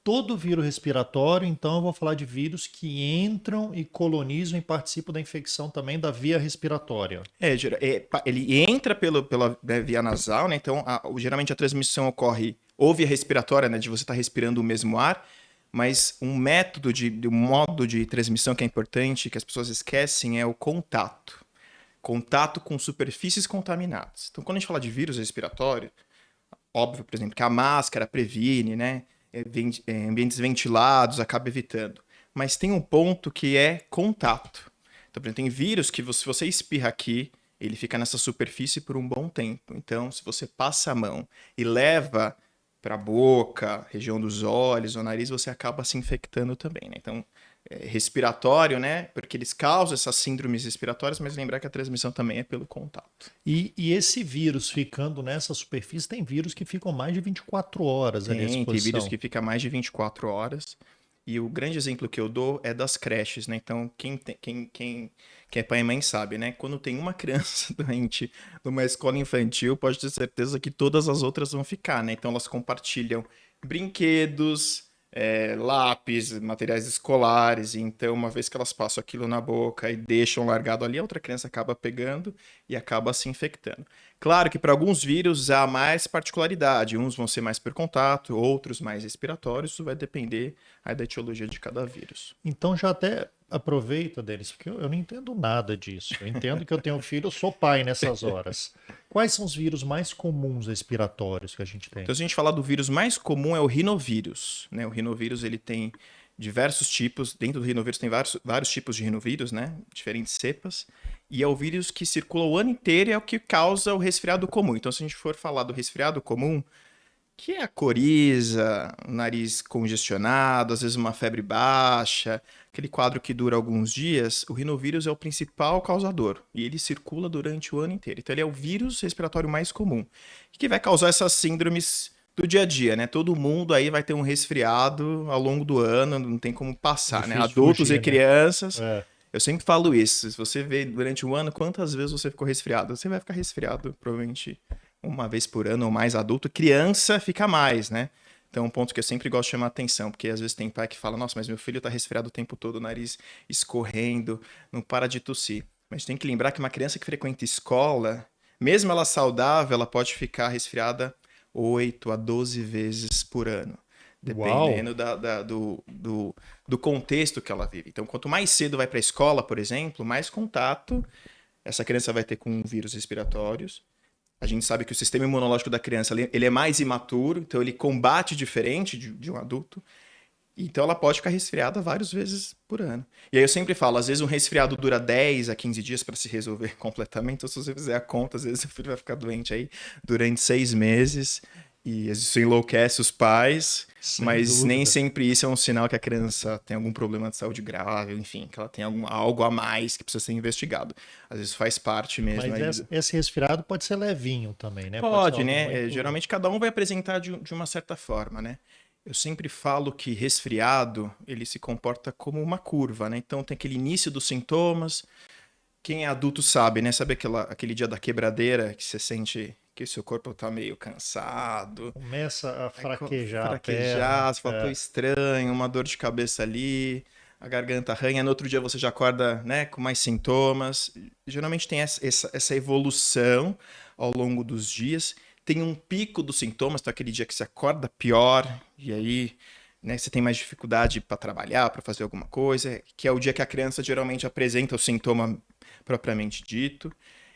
todo vírus respiratório, então eu vou falar de vírus que entram e colonizam e participam da infecção também da via respiratória. Ele entra pela né, via nasal, né? Então, geralmente a transmissão ocorre ou via respiratória, né? De você estar respirando o mesmo ar, mas um modo de transmissão que é importante, que as pessoas esquecem, é o contato. Contato com superfícies contaminadas. Então, quando a gente fala de vírus respiratório, óbvio, por exemplo, que a máscara previne, né? Ambientes ventilados acaba evitando. Mas tem um ponto que é contato. Então, por exemplo, tem vírus que se você espirra aqui, ele fica nessa superfície por um bom tempo. Então, se você passa a mão e leva para a boca, região dos olhos ou nariz, você acaba se infectando também, né? Então, respiratório, né? Porque eles causam essas síndromes respiratórias, mas lembrar que a transmissão também é pelo contato. E esse vírus ficando nessa superfície, tem vírus que ficam mais de 24 horas ali à Tem vírus exposição. que fica mais de 24 horas. E o grande exemplo que eu dou é das creches, né? Então, quem é pai e mãe sabe, né? Quando tem uma criança doente numa escola infantil, pode ter certeza que todas as outras vão ficar, né? Então, elas compartilham brinquedos, lápis, materiais escolares. Então, uma vez que elas passam aquilo na boca e deixam largado ali, a outra criança acaba pegando e acaba se infectando. Claro que para alguns vírus há mais particularidade. Uns vão ser mais por contato, outros mais respiratórios. Isso vai depender aí da etiologia de cada vírus. Então já até aproveita deles, porque eu não entendo nada disso. Eu entendo que eu tenho filho, eu sou pai nessas horas. Quais são os vírus mais comuns respiratórios que a gente tem? Então, se a gente falar do vírus mais comum é o rinovírus, né? O rinovírus ele tem diversos tipos. Dentro do rinovírus tem vários tipos de rinovírus, né? Diferentes cepas. E é o vírus que circula o ano inteiro e é o que causa o resfriado comum. Então, se a gente for falar do resfriado comum, que é a coriza, o nariz congestionado, às vezes uma febre baixa, aquele quadro que dura alguns dias, o rinovírus é o principal causador e ele circula durante o ano inteiro. Então ele é o vírus respiratório mais comum, que vai causar essas síndromes do dia a dia, né? Todo mundo aí vai ter um resfriado ao longo do ano, não tem como passar, né? Difícil Adultos e fugir, né? crianças. É. Eu sempre falo isso. Se você vê durante o ano quantas vezes você ficou resfriado, você vai ficar resfriado provavelmente uma vez por ano ou mais adulto. Criança fica mais, né? Então, é um ponto que eu sempre gosto de chamar a atenção, porque às vezes tem pai que fala: nossa, mas meu filho tá resfriado o tempo todo, o nariz escorrendo, não para de tossir. Mas tem que lembrar que uma criança que frequenta escola, mesmo ela saudável, ela pode ficar resfriada 8 a 12 vezes por ano, Uau! dependendo do contexto que ela vive. Então, quanto mais cedo vai para a escola, por exemplo, mais contato essa criança vai ter com vírus respiratórios. A gente sabe que o sistema imunológico da criança ele é mais imaturo, então ele combate diferente de um adulto. Então ela pode ficar resfriada várias vezes por ano. E aí eu sempre falo, às vezes um resfriado dura 10 a 15 dias para se resolver completamente. Então se você fizer a conta, às vezes o filho vai ficar doente aí durante 6 meses. E isso enlouquece os pais, Sem mas nem dúvida. sempre isso é um sinal que a criança tem algum problema de saúde grave, enfim, que ela tem algo a mais que precisa ser investigado. Às vezes faz parte mesmo Mas aí. esse resfriado pode ser levinho também, né? Pode ser Pode, algo né? muito. Geralmente cada um vai apresentar de uma certa forma, né? Eu sempre falo que resfriado, ele se comporta como uma curva, né? Então tem aquele início dos sintomas. Quem é adulto sabe, né? Sabe aquele dia da quebradeira que você sente que o seu corpo tá meio cansado, Começa a aí fraquejar a perna. fraquejar, você fala, tô É, estranho, uma dor de cabeça ali, a garganta arranha, no outro dia você já acorda, né, com mais sintomas. Geralmente tem essa evolução ao longo dos dias. Tem um pico dos sintomas, então aquele dia que você acorda pior, e aí, né, você tem mais dificuldade para trabalhar, para fazer alguma coisa, que é o dia que a criança geralmente apresenta o sintoma propriamente dito.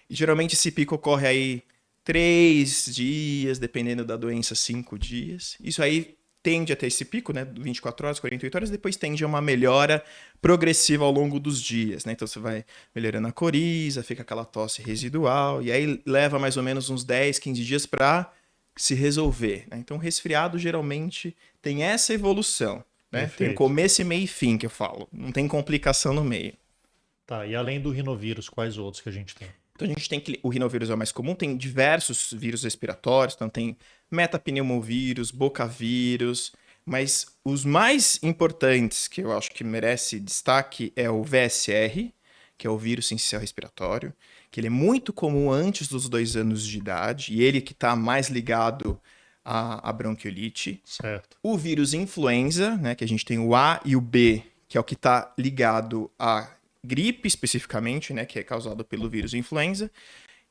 E geralmente esse pico ocorre aí 3 dias, dependendo da doença, 5 dias. Isso aí tende a ter esse pico, né? 24 horas, 48 horas, depois tende a uma melhora progressiva ao longo dos dias, né? Então você vai melhorando a coriza, fica aquela tosse residual, e aí leva mais ou menos uns 10, 15 dias para se resolver, né? Então o resfriado geralmente tem essa evolução, né? Tem o perfeito. começo, meio e fim que eu falo, não tem complicação no meio. Tá, e além do rinovírus, quais outros que a gente tem? Então a gente tem que o rinovírus é o mais comum, tem diversos vírus respiratórios, então tem metapneumovírus, bocavírus, mas os mais importantes que eu acho que merece destaque é o VSR, que é o vírus sincicial respiratório, que ele é muito comum antes dos 2 anos de idade, e ele que está mais ligado a bronquiolite. Certo. O vírus influenza, né, que a gente tem o A e o B, que é o que está ligado à gripe especificamente, né, que é causado pelo vírus influenza.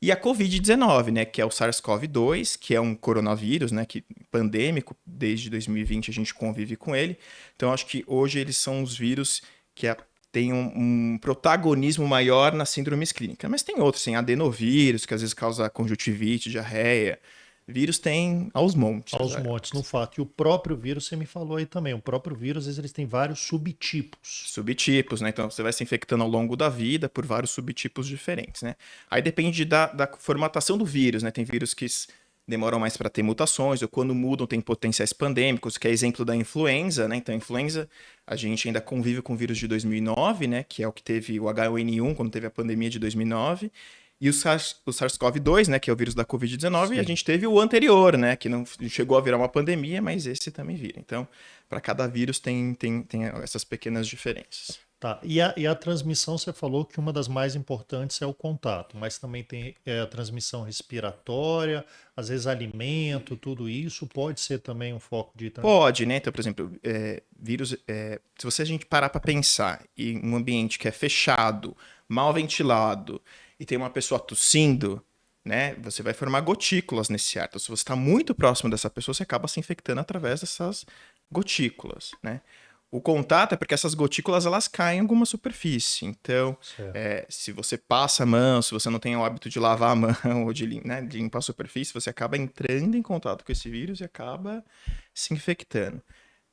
E a Covid-19, né, que é o SARS-CoV-2, que é um coronavírus, né, que pandêmico, desde 2020 a gente convive com ele. Então, acho que hoje eles são os vírus que têm um protagonismo maior nas síndromes clínicas. Mas tem outros, tem adenovírus, que às vezes causa conjuntivite, diarreia. Vírus tem aos montes. Aos montes, no fato. E o próprio vírus, você me falou aí também, o próprio vírus, às vezes, eles têm vários subtipos. Subtipos, né? Então você vai se infectando ao longo da vida por vários subtipos diferentes, né? Aí depende da formatação do vírus, né? Tem vírus que demoram mais para ter mutações, ou quando mudam tem potenciais pandêmicos, que é exemplo da influenza, né? Então a influenza, a gente ainda convive com o vírus de 2009, né? Que é o que teve o H1N1 quando teve a pandemia de 2009. E o SARS-CoV-2, né, que é o vírus da Covid-19, e a gente teve o anterior, né, que não chegou a virar uma pandemia, mas esse também vira. Então, para cada vírus tem essas pequenas diferenças. Tá. E a transmissão, você falou que uma das mais importantes é o contato, mas também tem a transmissão respiratória, às vezes alimento, tudo isso pode ser também um foco de transmissão. Pode, né? Então, por exemplo, vírus. Se a gente parar para pensar em um ambiente que é fechado, mal ventilado, e tem uma pessoa tossindo, né? Você vai formar gotículas nesse ar. Então, se você está muito próximo dessa pessoa, você acaba se infectando através dessas gotículas, né? O contato é porque essas gotículas elas caem em alguma superfície. Então, se você passa a mão, se você não tem o hábito de lavar a mão ou de limpar a superfície, você acaba entrando em contato com esse vírus e acaba se infectando.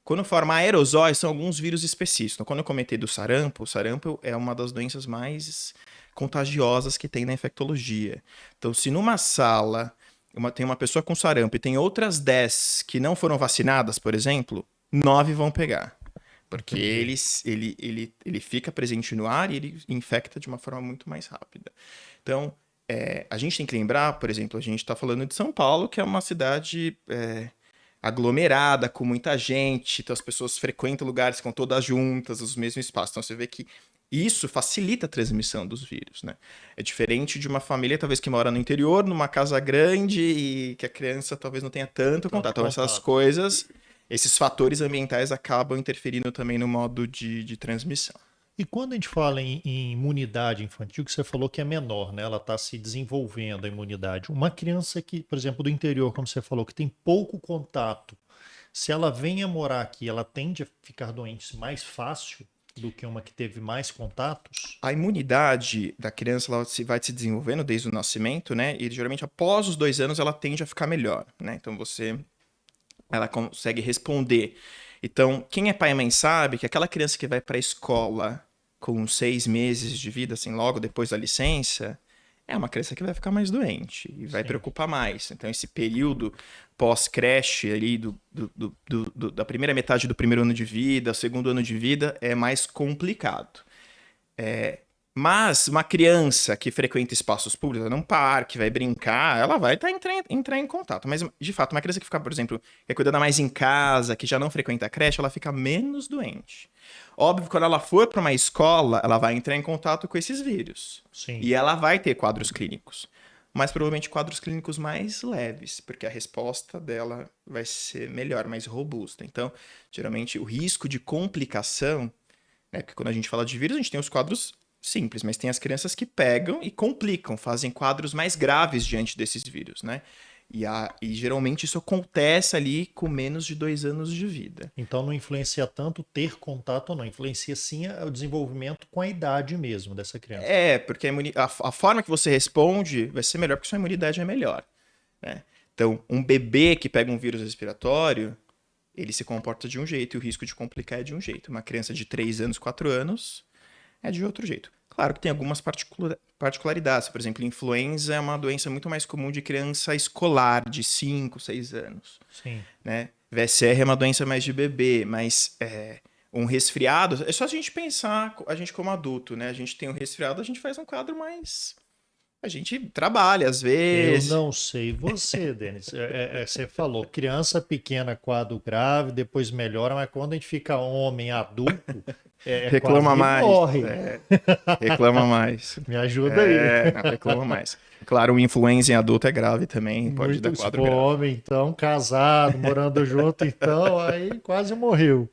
Quando forma aerosóis, são alguns vírus específicos. Então, quando eu comentei do sarampo, o sarampo é uma das doenças mais contagiosas que tem na infectologia. Então, se numa sala tem uma pessoa com sarampo e tem outras 10 que não foram vacinadas, por exemplo, 9 vão pegar. Porque ele fica presente no ar e ele infecta de uma forma muito mais rápida. Então, a gente tem que lembrar, por exemplo, a gente está falando de São Paulo, que é uma cidade aglomerada, com muita gente, então as pessoas frequentam lugares com todas juntas, os mesmos espaços. Então, você vê que isso facilita a transmissão dos vírus, né? É diferente de uma família, talvez, que mora no interior, numa casa grande e que a criança talvez não tenha tanto contato. Então, essas coisas... Esses fatores ambientais acabam interferindo também no modo de transmissão. E quando a gente fala em imunidade infantil, que você falou que é menor, né? Ela está se desenvolvendo a imunidade. Uma criança que, por exemplo, do interior, como você falou, que tem pouco contato, se ela vem a morar aqui, ela tende a ficar doente mais fácil do que uma que teve mais contatos? A imunidade da criança ela vai se desenvolvendo desde o nascimento, né? E geralmente após os 2 anos ela tende a ficar melhor, né? Então ela consegue responder. Então, quem é pai e mãe sabe que aquela criança que vai para a escola com 6 meses de vida, assim, logo depois da licença, é uma criança que vai ficar mais doente e vai preocupar mais. Então, esse período pós-creche ali da primeira metade do primeiro ano de vida, segundo ano de vida, é mais complicado. Mas uma criança que frequenta espaços públicos, num parque, vai brincar, ela vai entrar em contato. Mas, de fato, uma criança que fica, por exemplo, que é cuidada mais em casa, que já não frequenta a creche, ela fica menos doente. Óbvio, quando ela for para uma escola, ela vai entrar em contato com esses vírus. Sim. E ela vai ter quadros clínicos. Mas provavelmente quadros clínicos mais leves, porque a resposta dela vai ser melhor, mais robusta. Então, geralmente, o risco de complicação, né, porque quando a gente fala de vírus, a gente tem os quadros simples, mas tem as crianças que pegam e complicam, fazem quadros mais graves diante desses vírus, né? E geralmente isso acontece ali com menos de 2 anos de vida. Então não influencia tanto ter contato ou não, influencia sim o desenvolvimento com a idade mesmo dessa criança. Porque a forma que você responde vai ser melhor, porque sua imunidade é melhor, né? Então, um bebê que pega um vírus respiratório, ele se comporta de um jeito e o risco de complicar é de um jeito. Uma criança de 3 anos, 4 anos... é de outro jeito. Claro que tem algumas particularidades. Por exemplo, influenza é uma doença muito mais comum de criança escolar, de 5, 6 anos. Sim. Né? VSR é uma doença mais de bebê, mas um resfriado... É só a gente pensar, a gente como adulto, né? A gente tem um resfriado, a gente faz um quadro mais A gente trabalha às Eu vezes. não sei você, Denis. Você falou, criança pequena, quadro grave, depois melhora, mas quando a gente fica homem adulto, quase Reclama que mais. morre. Reclama mais. Me ajuda aí. Não, reclama mais. Claro, o influenza em adulto é grave também, pode dar Muito, se quadro for grave. homem, então, casado, morando junto, então, aí quase morreu.